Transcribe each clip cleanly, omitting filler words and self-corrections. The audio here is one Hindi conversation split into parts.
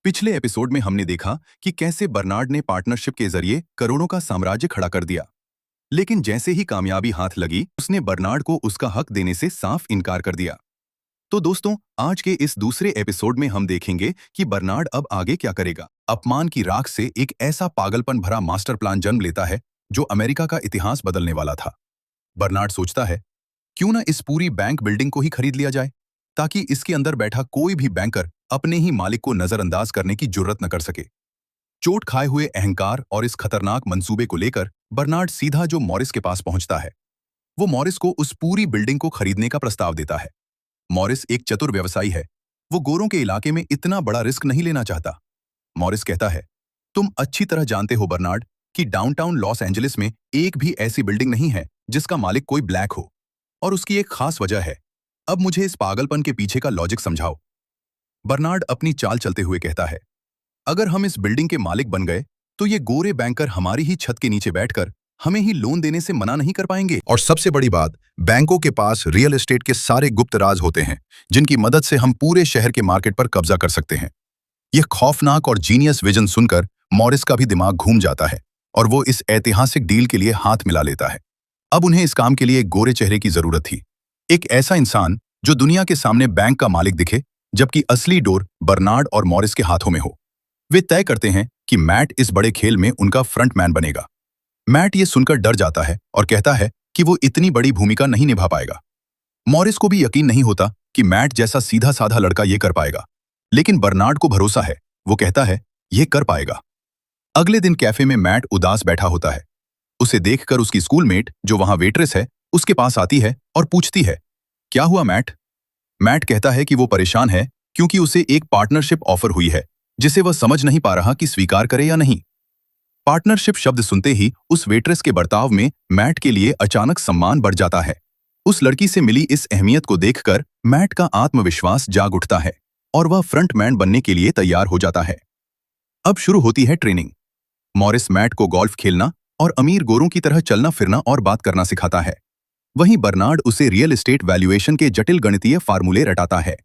पिछले एपिसोड में हमने देखा कि कैसे बर्नार्ड ने पार्टनरशिप के जरिए करोड़ों का साम्राज्य खड़ा कर दिया। लेकिन जैसे ही कामयाबी हाथ लगी, उसने बर्नार्ड को उसका हक देने से साफ इनकार कर दिया। तो दोस्तों, आज के इस दूसरे एपिसोड में हम देखेंगे कि बर्नार्ड अब आगे क्या करेगा। अपमान की राख से एक ऐसा पागलपन भरा मास्टर प्लान जन्म लेता है जो अमेरिका का इतिहास बदलने वाला था। बर्नार्ड सोचता है, क्यों ना इस पूरी बैंक बिल्डिंग को ही खरीद लिया जाए, ताकि इसके अंदर बैठा कोई भी बैंकर अपने ही मालिक को नजरअंदाज करने की जुर्रत न कर सके। चोट खाए हुए अहंकार और इस खतरनाक मंसूबे को लेकर बर्नार्ड सीधा जो मॉरिस के पास पहुंचता है। वो मॉरिस को उस पूरी बिल्डिंग को खरीदने का प्रस्ताव देता है। मॉरिस एक चतुर व्यवसायी है। वो गोरों के इलाके में इतना बड़ा रिस्क नहीं लेना चाहता। मॉरिस कहता है, तुम अच्छी तरह जानते हो बर्नार्ड कि डाउनटाउन लॉस एंजलिस में एक भी ऐसी बिल्डिंग नहीं है जिसका मालिक कोई ब्लैक हो, और उसकी एक खास वजह है। अब मुझे इस पागलपन के पीछे का लॉजिक समझाओ। बर्नार्ड अपनी चाल चलते हुए कहता है, अगर हम इस बिल्डिंग के मालिक बन गए तो ये गोरे बैंकर हमारी ही छत के नीचे बैठकर हमें ही लोन देने से मना नहीं कर पाएंगे। और सबसे बड़ी बात, बैंकों के पास रियल एस्टेट के सारे गुप्त राज होते हैं जिनकी मदद से हम पूरे शहर के मार्केट पर कब्जा कर सकते हैं। यह खौफनाक और जीनियस विजन सुनकर मॉरिस का भी दिमाग घूम जाता है और वो इस ऐतिहासिक डील के लिए हाथ मिला लेता है। अब उन्हें इस काम के लिए एक गोरे चेहरे की जरूरत थी, एक ऐसा इंसान जो दुनिया के सामने बैंक का मालिक दिखे, जबकि असली डोर बर्नार्ड और मॉरिस के हाथों में हो। वे तय करते हैं कि मैट इस बड़े खेल में उनका फ्रंटमैन बनेगा। मैट ये सुनकर डर जाता है और कहता है कि वो इतनी बड़ी भूमिका नहीं निभा पाएगा। मॉरिस को भी यकीन नहीं होता कि मैट जैसा सीधा साधा लड़का ये कर पाएगा, लेकिन बर्नार्ड को भरोसा है। वो कहता है, ये कर पाएगा। अगले दिन कैफे में मैट उदास बैठा होता है। उसे देखकर उसकी स्कूलमेट, जो वहां वेट्रेस है, उसके पास आती है और पूछती है, क्या हुआ मैट? मैट कहता है कि वो परेशान है क्योंकि उसे एक पार्टनरशिप ऑफर हुई है जिसे वह समझ नहीं पा रहा कि स्वीकार करे या नहीं। पार्टनरशिप शब्द सुनते ही उस वेट्रेस के बर्ताव में मैट के लिए अचानक सम्मान बढ़ जाता है। उस लड़की से मिली इस अहमियत को देखकर मैट का आत्मविश्वास जाग उठता है और वह फ्रंटमैन बनने के लिए तैयार हो जाता है। अब शुरू होती है ट्रेनिंग। मॉरिस मैट को गोल्फ खेलना और अमीर गोरों की तरह चलना फिरना और बात करना सिखाता है। वहीं बर्नार्ड उसे रियल एस्टेट वैल्यूएशन के जटिल गणितीय फार्मूले रटाता है।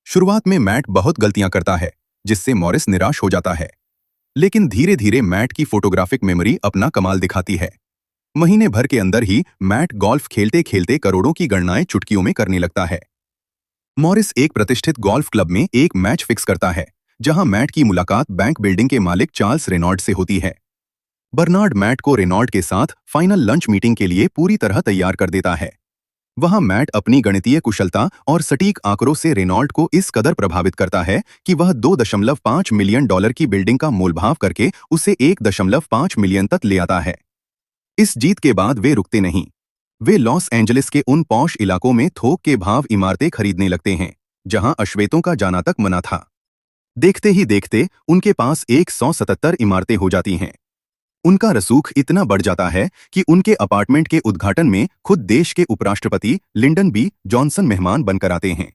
शुरुआत में मैट बहुत गलतियां करता है, जिससे मॉरिस निराश हो जाता है। लेकिन धीरे धीरे मैट की फोटोग्राफिक मेमोरी अपना कमाल दिखाती है। महीने भर के अंदर ही मैट गोल्फ खेलते खेलते करोड़ों की गणनाएं चुटकियों में करने लगता है। मॉरिस एक प्रतिष्ठित गोल्फ क्लब में एक मैच फिक्स करता है, जहां मैट की मुलाकात बैंक बिल्डिंग के मालिक चार्ल्स रेनॉल्ड से होती है। बर्नार्ड मैट को रेनॉल्ड के साथ फाइनल लंच मीटिंग के लिए पूरी तरह तैयार कर देता है। वहां मैट अपनी गणितीय कुशलता और सटीक आंकड़ों से रेनॉल्ड को इस कदर प्रभावित करता है कि वह $2.5 मिलियन की बिल्डिंग का मोलभाव करके उसे 1.5 मिलियन तक ले आता है। इस जीत के बाद वे रुकते नहीं। वे लॉस एंजलिस के उन पॉश इलाकों में थोक के भाव इमारतें खरीदने लगते हैं जहां अश्वेतों का जाना तक मना था। देखते ही देखते उनके पास 177 इमारतें हो जाती हैं। उनका रसूख इतना बढ़ जाता है कि उनके अपार्टमेंट के उद्घाटन में खुद देश के उपराष्ट्रपति लिंडन बी जॉनसन मेहमान बनकर आते हैं।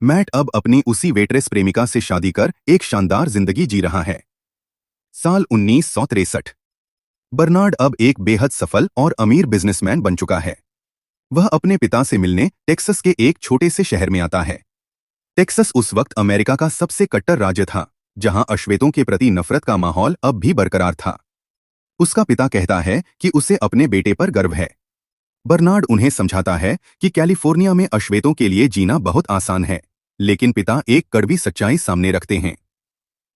मैट अब अपनी उसी वेट्रेस प्रेमिका से शादी कर एक शानदार जिंदगी जी रहा है। साल 1963। बर्नार्ड अब एक बेहद सफल और अमीर बिजनेसमैन बन चुका है। वह अपने पिता से मिलने टेक्सास के एक छोटे से शहर में आता है। टेक्सास उस वक्त अमेरिका का सबसे कट्टर राज्य था, जहां अश्वेतों के प्रति नफरत का माहौल अब भी बरकरार था। उसका पिता कहता है कि उसे अपने बेटे पर गर्व है। बर्नार्ड उन्हें समझाता है कि कैलिफोर्निया में अश्वेतों के लिए जीना बहुत आसान है, लेकिन पिता एक कड़वी सच्चाई सामने रखते हैं।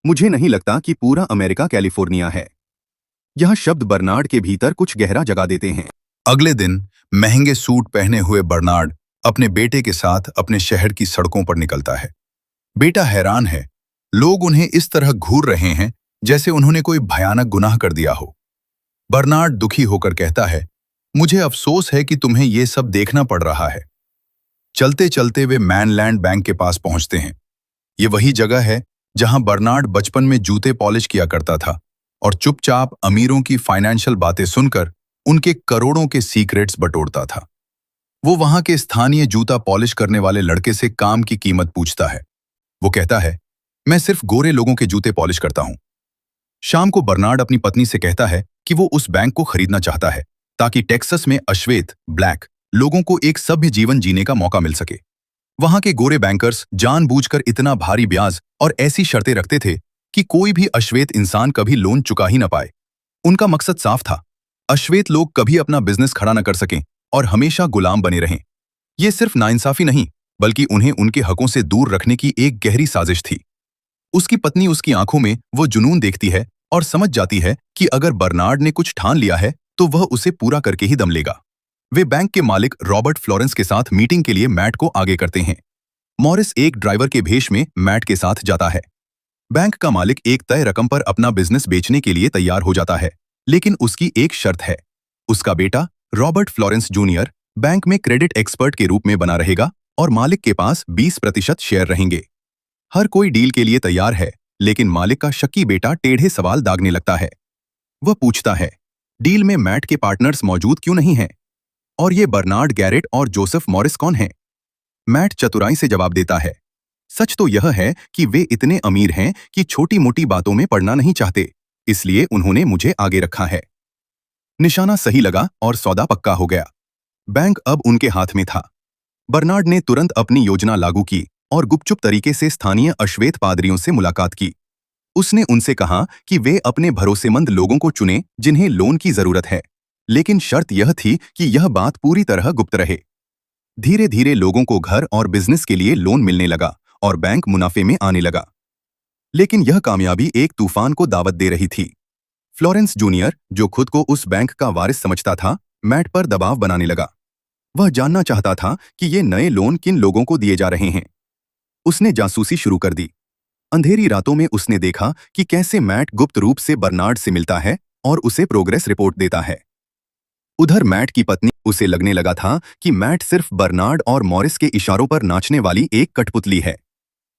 मुझे नहीं लगता कि पूरा अमेरिका कैलिफोर्निया है। यह शब्द बर्नार्ड के भीतर कुछ गहरा जगा देते हैं। अगले दिन महंगे सूट पहने हुए बर्नार्ड अपने बेटे के साथ अपने शहर की सड़कों पर निकलता है। बेटा हैरान है। लोग उन्हें इस तरह घूर रहे हैं जैसे उन्होंने कोई भयानक गुनाह कर दिया हो। बर्नार्ड दुखी होकर कहता है, मुझे अफसोस है कि तुम्हें यह सब देखना पड़ रहा है। चलते चलते वे मैनलैंड बैंक के पास पहुंचते हैं। ये वही जगह है जहां बर्नार्ड बचपन में जूते पॉलिश किया करता था और चुपचाप अमीरों की फाइनेंशियल बातें सुनकर उनके करोड़ों के सीक्रेट्स बटोरता था। वो वहां के स्थानीय जूता पॉलिश करने वाले लड़के से काम की कीमत पूछता है। वो कहता है, मैं सिर्फ गोरे लोगों के जूते पॉलिश करता हूं। शाम को बर्नार्ड अपनी पत्नी से कहता है कि वो उस बैंक को खरीदना चाहता है ताकि टेक्सास में अश्वेत ब्लैक लोगों को एक सभ्य जीवन जीने का मौका मिल सके। वहां के गोरे बैंकर्स जानबूझकर इतना भारी ब्याज और ऐसी शर्तें रखते थे कि कोई भी अश्वेत इंसान कभी लोन चुका ही न पाए। उनका मकसद साफ था, अश्वेत लोग कभी अपना बिजनेस खड़ा न कर सकें और हमेशा गुलाम बने रहें। ये सिर्फ नाइंसाफी नहीं, बल्कि उन्हें उनके हकों से दूर रखने की एक गहरी साजिश थी। उसकी पत्नी उसकी आंखों में वो जुनून देखती है और समझ जाती है कि अगर बर्नार्ड ने कुछ ठान लिया है तो वह उसे पूरा करके ही दम लेगा। वे बैंक के मालिक रॉबर्ट फ्लोरेंस के साथ मीटिंग के लिए मैट को आगे करते हैं। मॉरिस एक ड्राइवर के भेष में मैट के साथ जाता है। बैंक का मालिक एक तय रकम पर अपना बिजनेस बेचने के लिए तैयार हो जाता है, लेकिन उसकी एक शर्त है, उसका बेटा रॉबर्ट फ्लोरेंस जूनियर बैंक में क्रेडिट एक्सपर्ट के रूप में बना रहेगा और मालिक के पास 20% शेयर रहेंगे। हर कोई डील के लिए तैयार है, लेकिन मालिक का शक्की बेटा टेढ़े सवाल दागने लगता है। वह पूछता है, डील में मैट के पार्टनर्स मौजूद क्यों नहीं हैं? और ये बर्नार्ड गैरेट और जोसेफ मॉरिस कौन हैं? मैट चतुराई से जवाब देता है, सच तो यह है कि वे इतने अमीर हैं कि छोटी मोटी बातों में पड़ना नहीं चाहते, इसलिए उन्होंने मुझे आगे रखा है। निशाना सही लगा और सौदा पक्का हो गया। बैंक अब उनके हाथ में था। बर्नार्ड ने तुरंत अपनी योजना लागू की और गुपचुप तरीके से स्थानीय अश्वेत पादरियों से मुलाकात की। उसने उनसे कहा कि वे अपने भरोसेमंद लोगों को चुनें जिन्हें लोन की जरूरत है, लेकिन शर्त यह थी कि यह बात पूरी तरह गुप्त रहे। धीरे धीरे लोगों को घर और बिजनेस के लिए लोन मिलने लगा और बैंक मुनाफे में आने लगा। लेकिन यह कामयाबी एक तूफान को दावत दे रही थी। फ्लोरेंस जूनियर, जो खुद को उस बैंक का वारिस समझता था, मैट पर दबाव बनाने लगा। वह जानना चाहता था कि ये नए लोन किन लोगों को दिए जा रहे हैं। उसने जासूसी शुरू कर दी। अंधेरी रातों में उसने देखा कि कैसे मैट गुप्त रूप से बर्नार्ड से मिलता है और उसे प्रोग्रेस रिपोर्ट देता है। उधर मैट की पत्नी, उसे लगने लगा था कि मैट सिर्फ बर्नार्ड और मॉरिस के इशारों पर नाचने वाली एक कठपुतली है।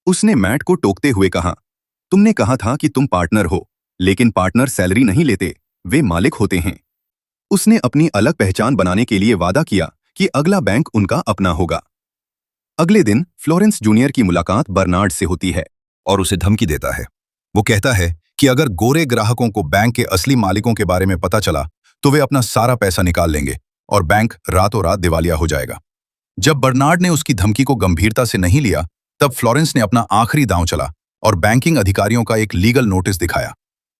उसने मैट को टोकते हुए कहा, तुमने कहा था कि तुम पार्टनर हो, लेकिन पार्टनर सैलरी नहीं लेते, वे मालिक होते हैं। उसने अपनी अलग पहचान बनाने के लिए वादा किया कि अगला बैंक उनका अपना होगा। अगले दिन फ्लोरेंस जूनियर की मुलाकात बर्नार्ड से होती है और उसे धमकी देता है। वो कहता है कि अगर गोरे ग्राहकों को बैंक के असली मालिकों के बारे में पता चला तो वे अपना सारा पैसा निकाल लेंगे और बैंक रातों रात दिवालिया हो जाएगा। जब बर्नार्ड ने उसकी धमकी को गंभीरता से नहीं लिया, तब फ्लोरेंस ने अपना आखिरी दांव चला और बैंकिंग अधिकारियों का एक लीगल नोटिस दिखाया।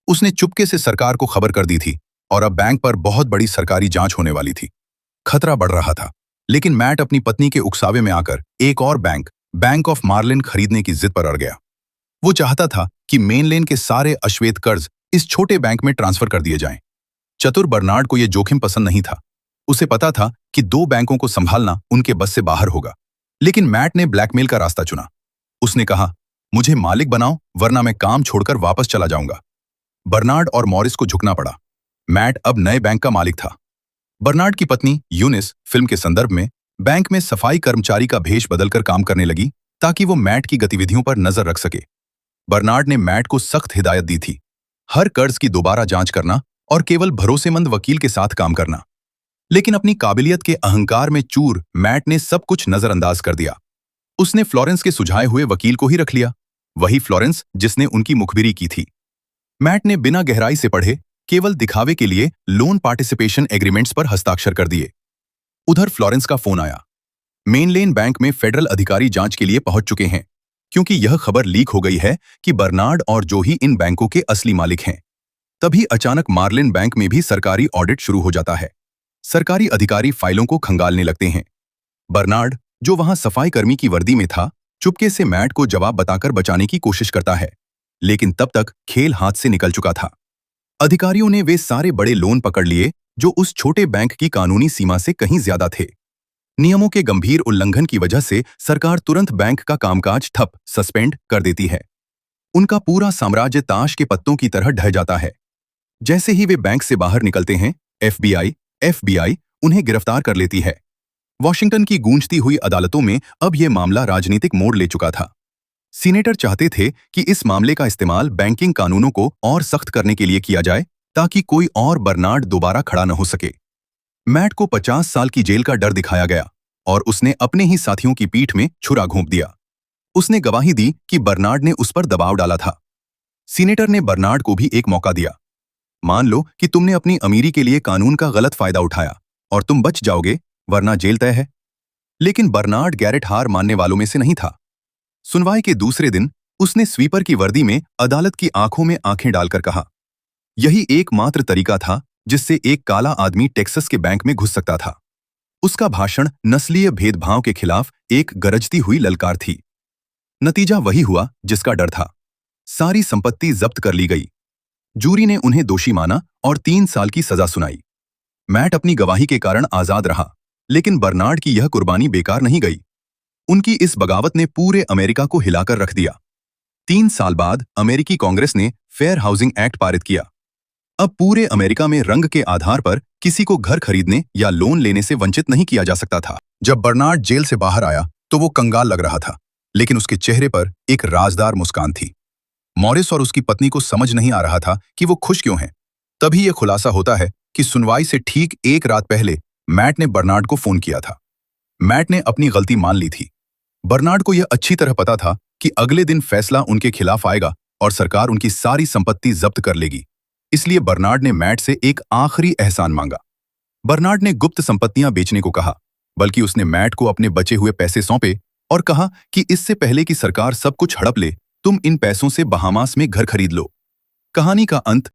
उसने चुपके से सरकार को खबर कर दी थी और अब बैंक पर बहुत बड़ी सरकारी जांच होने वाली थी। खतरा बढ़ रहा था, लेकिन मैट अपनी पत्नी के उकसावे में आकर एक और बैंक ऑफ मार्लिन खरीदने की जिद पर अड़ गया। वो चाहता था कि मेन लेन के सारे अश्वेत कर्ज इस छोटे बैंक में ट्रांसफर कर दिए जाएं। चतुर बर्नार्ड को यह जोखिम पसंद नहीं था। उसे पता था कि दो बैंकों को संभालना उनके बस से बाहर होगा, लेकिन मैट ने ब्लैकमेल का रास्ता चुना। उसने कहा, मुझे मालिक बनाओ वरना मैं काम छोड़कर वापस चला जाऊंगा। बर्नार्ड और मॉरिस को झुकना पड़ा। मैट अब नए बैंक का मालिक था। बर्नार्ड की पत्नी यूनिस फिल्म के संदर्भ में बैंक में सफाई कर्मचारी का भेष बदलकर काम करने लगी ताकि वो मैट की गतिविधियों पर नजर रख सके। बर्नार्ड ने मैट को सख्त हिदायत दी थी, हर कर्ज की दोबारा जांच करना और केवल भरोसेमंद वकील के साथ काम करना। लेकिन अपनी काबिलियत के अहंकार में चूर मैट ने सब कुछ नजरअंदाज कर दिया। उसने फ्लोरेंस के सुझाए हुए वकील को ही रख लिया, वही फ्लोरेंस जिसने उनकी मुखबिरी की थी। मैट ने बिना गहराई से पढ़े, केवल दिखावे के लिए लोन पार्टिसिपेशन एग्रीमेंट्स पर हस्ताक्षर कर दिए। उधर फ्लोरेंस का फोन आया। मेन लेन बैंक में फेडरल अधिकारी जांच के लिए पहुंच चुके हैं, क्योंकि यह खबर लीक हो गई है कि बर्नार्ड और जोही इन बैंकों के असली मालिक हैं। तभी अचानक मार्लिन बैंक में भी सरकारी ऑडिट शुरू हो जाता है। सरकारी अधिकारी फाइलों को खंगालने लगते हैं। बर्नार्ड, जो वहां सफाई कर्मी की वर्दी में था, चुपके से मैट को जवाब बताकर बचाने की कोशिश करता है, लेकिन तब तक खेल हाथ से निकल चुका था। अधिकारियों ने वे सारे बड़े लोन पकड़ लिए जो उस छोटे बैंक की कानूनी सीमा से कहीं ज्यादा थे। नियमों के गंभीर उल्लंघन की वजह से सरकार तुरंत बैंक का कामकाज सस्पेंड कर देती है। उनका पूरा साम्राज्य ताश के पत्तों की तरह ढह जाता है। जैसे ही वे बैंक से बाहर निकलते हैं, एफबीआई उन्हें गिरफ्तार कर लेती है। वॉशिंगटन की गूंजती हुई अदालतों में अब यह मामला राजनीतिक मोड़ ले चुका था। सीनेटर चाहते थे कि इस मामले का इस्तेमाल बैंकिंग कानूनों को और सख्त करने के लिए किया जाए ताकि कोई और बर्नार्ड दोबारा खड़ा न हो सके। मैट को 50 साल की जेल का डर दिखाया गया और उसने अपने ही साथियों की पीठ में छुरा घोंप दिया। उसने गवाही दी कि बर्नार्ड ने उस पर दबाव डाला था। सीनेटर ने बर्नार्ड को भी एक मौका दिया। मान लो कि तुमने अपनी अमीरी के लिए कानून का गलत फायदा उठाया और तुम बच जाओगे, वरना जेल तय है। लेकिन बर्नार्ड गैरेट हार मानने वालों में से नहीं था। सुनवाई के दूसरे दिन उसने स्वीपर की वर्दी में अदालत की आंखों में आंखें डालकर कहा, यही एकमात्र तरीका था जिससे एक काला आदमी टेक्सास के बैंक में घुस सकता था। उसका भाषण नस्लीय भेदभाव के खिलाफ एक गरजती हुई ललकार थी। नतीजा वही हुआ जिसका डर था। सारी संपत्ति जब्त कर ली गई। जूरी ने उन्हें दोषी माना और 3 साल की सजा सुनाई। मैट अपनी गवाही के कारण आजाद रहा, लेकिन बर्नार्ड की यह कुर्बानी बेकार नहीं गई। उनकी इस बगावत ने पूरे अमेरिका को हिलाकर रख दिया। 3 साल बाद अमेरिकी कांग्रेस ने फेयर हाउसिंग एक्ट पारित किया। अब पूरे अमेरिका में रंग के आधार पर किसी को घर खरीदने या लोन लेने से वंचित नहीं किया जा सकता था। जब बर्नार्ड जेल से बाहर आया तो वो कंगाल लग रहा था, लेकिन उसके चेहरे पर एक राजदार मुस्कान थी। मॉरिस और उसकी पत्नी को समझ नहीं आ रहा था कि वो खुश क्यों हैं। तभी यह खुलासा होता है कि सुनवाई से ठीक 1 रात पहले मैट ने बर्नार्ड को फोन किया था। मैट ने अपनी गलती मान ली थी। बर्नार्ड को यह अच्छी तरह पता था कि अगले दिन फैसला उनके खिलाफ आएगा और सरकार उनकी सारी संपत्ति जब्त कर लेगी। इसलिए बर्नार्ड ने मैट से एक आखिरी एहसान मांगा। बर्नार्ड ने गुप्त संपत्तियां बेचने को कहा, बल्कि उसने मैट को अपने बचे हुए पैसे सौंपे और कहा कि इससे पहले कि सरकार सब कुछ हड़प ले, तुम इन पैसों से बहामास में घर खरीद लो। कहानी का अंत